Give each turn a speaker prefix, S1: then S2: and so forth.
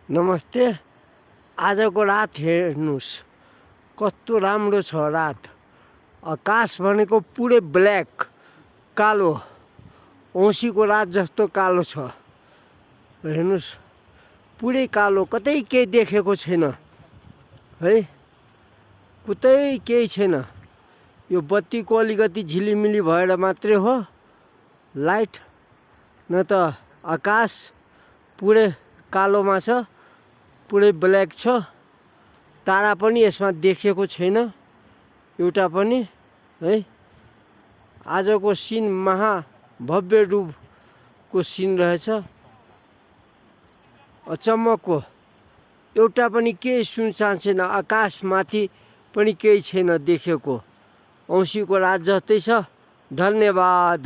S1: नमस्ते। आजको रात हेर्नुहोस् कस्तो राम्रो छ रात। आकाश भनेको पुरै ब्ल्याक, कालो, औँसीको रात जस्तो कालो छ। हेर्नुहोस् पुरै कालो, कतै केही देखेको छैन है, कतै केही छैन। यो बत्तीको अलिकति झिलिमिली भएर मात्रै हो लाइट, न त आकाश पुरै कालोमा छ, पुरै ब्ल्याक छ। तारा पनि यसमा देखिएको छैन एउटा पनि है। आजको सिन महाभव्य रूपको सिन रहेछ, अचम्मको। एउटा पनि केही सुनसान छैन, आकाशमाथि पनि केही छैन देखेको। औँसीको रात जस्तै छ। धन्यवाद।